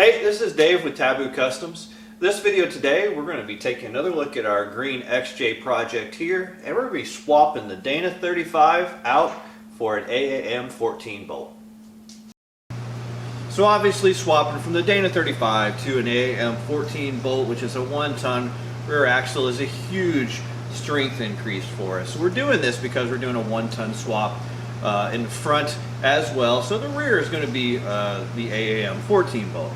Hey, this is Dave with Taboo Customs. This video today, we're going to be taking another look at our green XJ project here, and we're going to be swapping the Dana 35 out for an AAM 14 bolt. So obviously swapping from the Dana 35 to an AAM 14 bolt, which is a 1-ton rear axle, is a huge strength increase for us. So we're doing this because we're doing a 1-ton swap in the front as well. So the rear is going to be the AAM 14 bolt.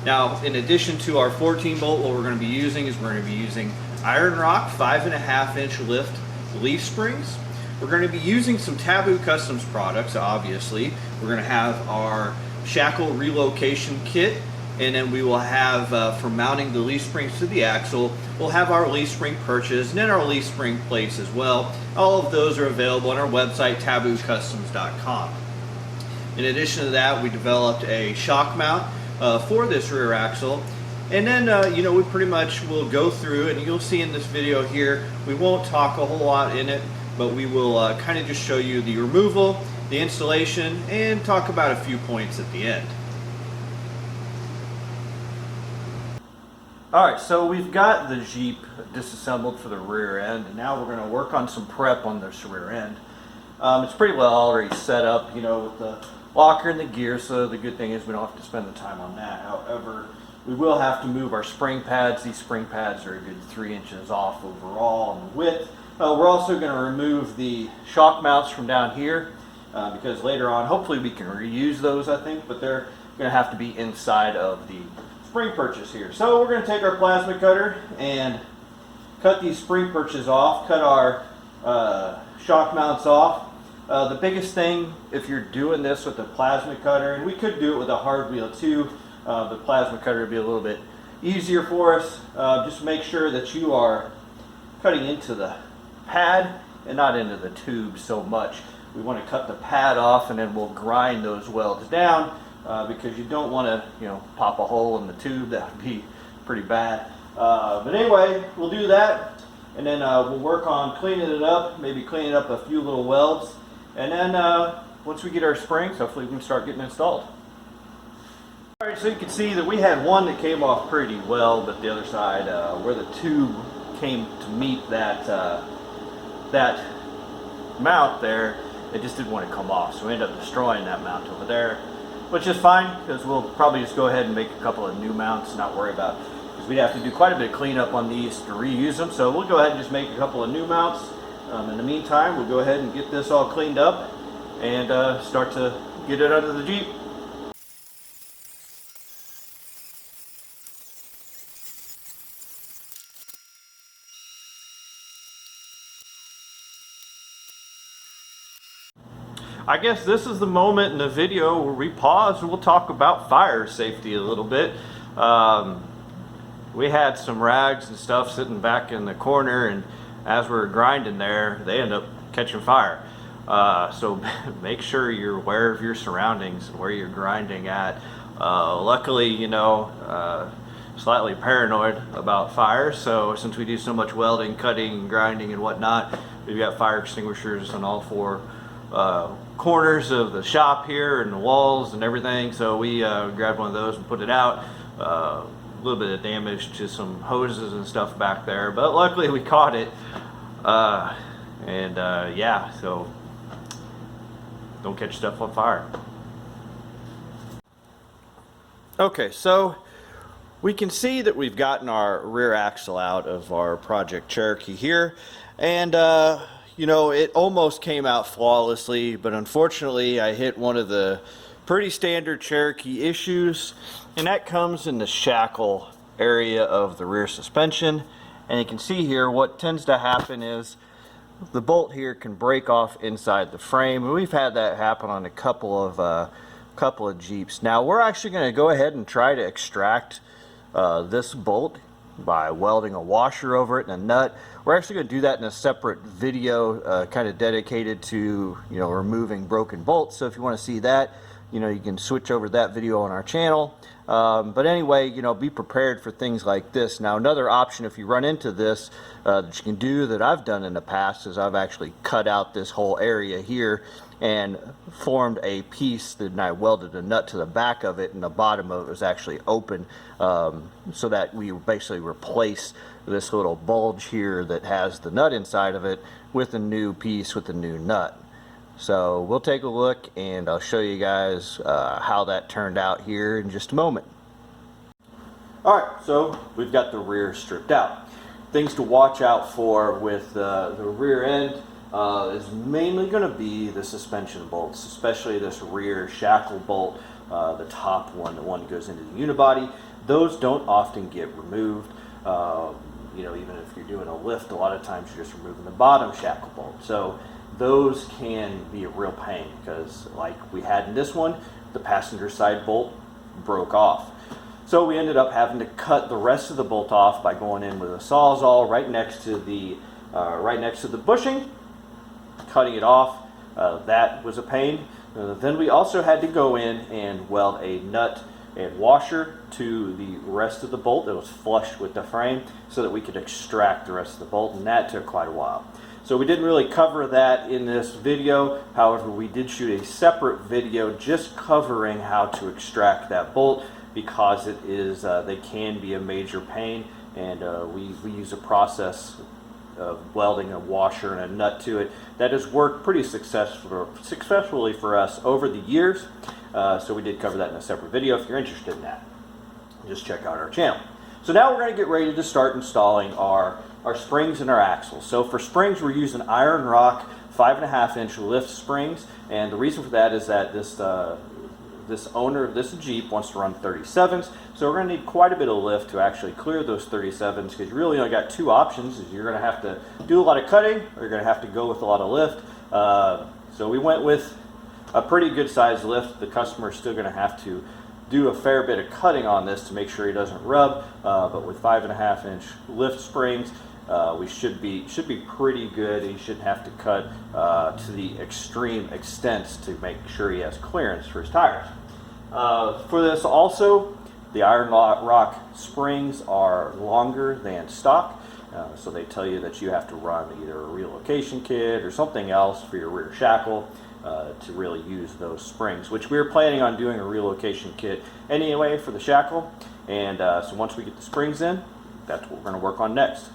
Now, in addition to our 14 bolt, what we're going to be using is we're going to be using Iron Rock 5.5-inch lift leaf springs. We're going to be using some Taboo Customs products, obviously. We're going to have our shackle relocation kit, and then we will have, for mounting the leaf springs to the axle, we'll have our leaf spring perches and then our leaf spring plates as well. All of those are available on our website, taboocustoms.com. In addition to that, we developed a shock mount for this rear axle, and then we pretty much will go through, and you'll see in this video here, we won't talk a whole lot in it, but we will kind of just show you the removal, the installation, and talk about a few points at the end. Alright, so we've got the Jeep disassembled for the rear end, and now we're going to work on some prep on this rear end. It's pretty well already set up, with the locker and the gear, so the good thing is we don't have to spend the time on that. However, we will have to move our spring pads. These spring pads are a good 3 inches off overall on the width. We're also going to remove the shock mounts from down here because later on, hopefully we can reuse those, I think, but they're going to have to be inside of the spring perches here. So we're going to take our plasma cutter and cut these spring perches off, cut our shock mounts off. The biggest thing, if you're doing this with a plasma cutter, and we could do it with a hard wheel too, the plasma cutter would be a little bit easier for us. Just make sure that you are cutting into the pad and not into the tube so much. We want to cut the pad off, and then we'll grind those welds down because you don't want to, pop a hole in the tube. That would be pretty bad. But anyway, we'll do that, and then we'll work on cleaning it up, maybe cleaning up a few little welds. And then once we get our springs, hopefully we can start getting installed. Alright, so you can see that we had one that came off pretty well, but the other side, where the tube came to meet that that mount there, it just didn't want to come off. So we ended up destroying that mount over there, which is fine, because we'll probably just go ahead and make a couple of new mounts, not worry about it, because we'd have to do quite a bit of cleanup on these to reuse them. So we'll go ahead and just make a couple of new mounts. In the meantime, we'll go ahead and get this all cleaned up and start to get it under the Jeep. I guess this is the moment in the video where we pause and we'll talk about fire safety a little bit. We had some rags and stuff sitting back in the corner, and as we're grinding there, they end up catching fire. So make sure you're aware of your surroundings and where you're grinding at. Luckily, slightly paranoid about fire, so since we do so much welding, cutting, grinding, and whatnot, we've got fire extinguishers on all 4 corners of the shop here and the walls and everything. So we grabbed one of those and put it out. A little bit of damage to some hoses and stuff back there, but luckily we caught it. Yeah, so don't catch stuff on fire. Okay, so we can see that we've gotten our rear axle out of our Project Cherokee here, and it almost came out flawlessly, but unfortunately I hit one of the pretty standard Cherokee issues, and that comes in the shackle area of the rear suspension. And you can see here what tends to happen is the bolt here can break off inside the frame, and we've had that happen on a couple of Jeeps. Now we're actually going to go ahead and try to extract this bolt by welding a washer over it and a nut. We're actually going to do that in a separate video kind of dedicated to removing broken bolts. So if you want to see that, you can switch over to that video on our channel. But anyway, be prepared for things like this. Now, another option if you run into this that you can do, that I've done in the past, is I've actually cut out this whole area here and formed a piece that I welded a nut to the back of it, and the bottom of it was actually open, so that we basically replace this little bulge here that has the nut inside of it with a new piece with a new nut. So we'll take a look and I'll show you guys how that turned out here in just a moment. Alright, so we've got the rear stripped out. Things to watch out for with the rear end is mainly going to be the suspension bolts, especially this rear shackle bolt, the top one, the one that goes into the unibody. Those don't often get removed. Even if you're doing a lift, a lot of times you're just removing the bottom shackle bolt. So those can be a real pain, because like we had in this one, the passenger side bolt broke off. So we ended up having to cut the rest of the bolt off by going in with a Sawzall right next to the bushing, cutting it off. That was a pain. Then we also had to go in and weld a nut and washer to the rest of the bolt that was flush with the frame, so that we could extract the rest of the bolt, and that took quite a while. So we didn't really cover that in this video. However, we did shoot a separate video just covering how to extract that bolt, because it is they can be a major pain, and we use a process of welding a washer and a nut to it that has worked pretty successfully for us over the years. So we did cover that in a separate video. If you're interested in that, just check out our channel. So now we're going to get ready to start installing our springs and our axles. So for springs, we're using Iron Rock 5.5-inch lift springs, and the reason for that is that this owner of this Jeep wants to run 37s, so we're going to need quite a bit of lift to actually clear those 37s, because you really only got two options. Is you're going to have to do a lot of cutting, or you're going to have to go with a lot of lift. So we went with a pretty good sized lift. The customer is still going to have to do a fair bit of cutting on this to make sure he doesn't rub, but with 5.5-inch lift springs, we should be pretty good. He shouldn't have to cut to the extreme extents to make sure he has clearance for his tires. For this also, the Iron Rock springs are longer than stock, so they tell you that you have to run either a relocation kit or something else for your rear shackle to really use those springs, which we were planning on doing a relocation kit anyway for the shackle. And so once we get the springs in, that's what we're going to work on next.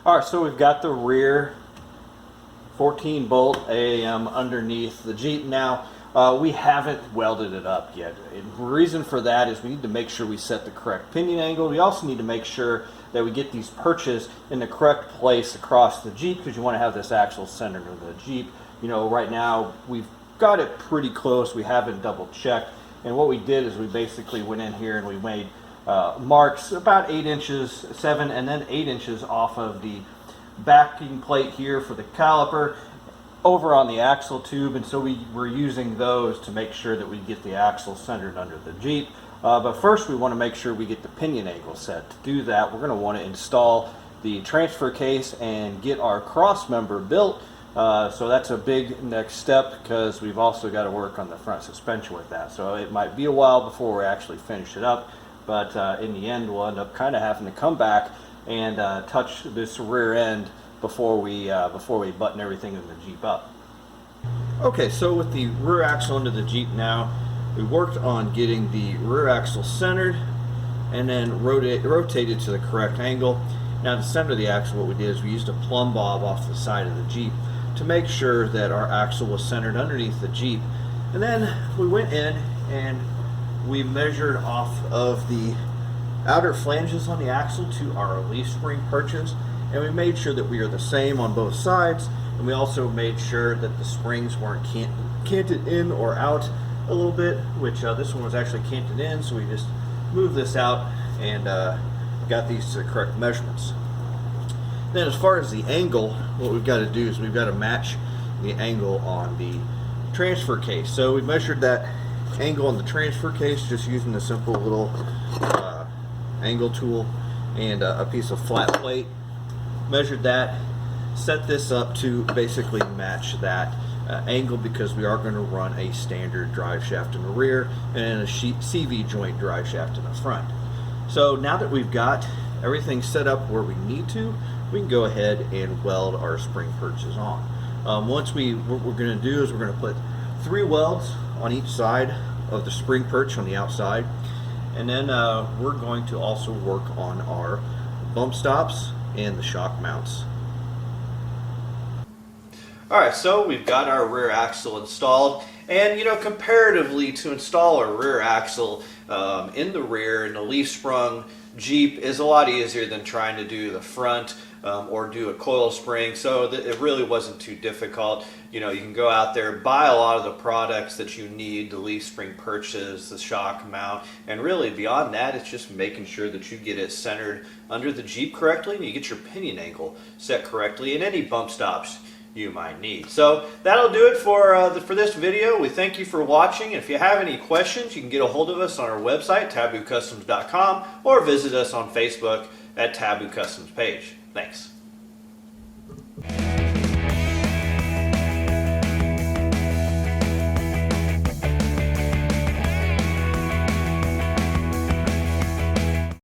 Alright, so we've got the rear 14 bolt AAM underneath the Jeep now. We haven't welded it up yet. And the reason for that is we need to make sure we set the correct pinion angle. We also need to make sure that we get these perches in the correct place across the Jeep, because you want to have this axle centered in the Jeep. Right now we've got it pretty close. We haven't double checked. And what we did is we basically went in here and we made marks about 8 inches, 7 and then 8 inches off of the backing plate here for the caliper over on the axle tube, and so we were using those to make sure that we get the axle centered under the Jeep. But first we want to make sure we get the pinion angle set. To do that, we're going to want to install the transfer case and get our cross member built. So that's a big next step, because we've also got to work on the front suspension with that. So it might be a while before we actually finish it up, but in the end we'll end up kind of having to come back and touch this rear end before we button everything in the Jeep up. Okay, so with the rear axle into the Jeep now, we worked on getting the rear axle centered and then rotated to the correct angle. Now to center the axle, what we did is we used a plumb bob off the side of the Jeep to make sure that our axle was centered underneath the Jeep. And then we went in and we measured off of the outer flanges on the axle to our leaf spring perches, and we made sure that we are the same on both sides, and we also made sure that the springs weren't canted in or out a little bit, which this one was actually canted in, so we just moved this out and got these to the correct measurements. Then as far as the angle, what we've got to do is we've got to match the angle on the transfer case. So we measured that angle on the transfer case just using a simple little angle tool and a piece of flat plate. Measured that, set this up to basically match that angle, because we are going to run a standard drive shaft in the rear and a CV joint drive shaft in the front. So now that we've got everything set up where we need to, we can go ahead and weld our spring perches on. What we're going to do is we're going to put 3 welds on each side of the spring perch on the outside, and then we're going to also work on our bump stops and the shock mounts. Alright, so we've got our rear axle installed, and comparatively, to install a rear axle in the rear in a leaf sprung Jeep is a lot easier than trying to do the front or do a coil spring, so it really wasn't too difficult. You can go out there, buy a lot of the products that you need, the leaf spring perches, the shock mount, and really beyond that, it's just making sure that you get it centered under the Jeep correctly and you get your pinion angle set correctly, and any bump stops you might need. So that'll do it for this video. We thank you for watching. If you have any questions, you can get a hold of us on our website, taboocustoms.com, or visit us on Facebook at Taboo Customs page. Thanks.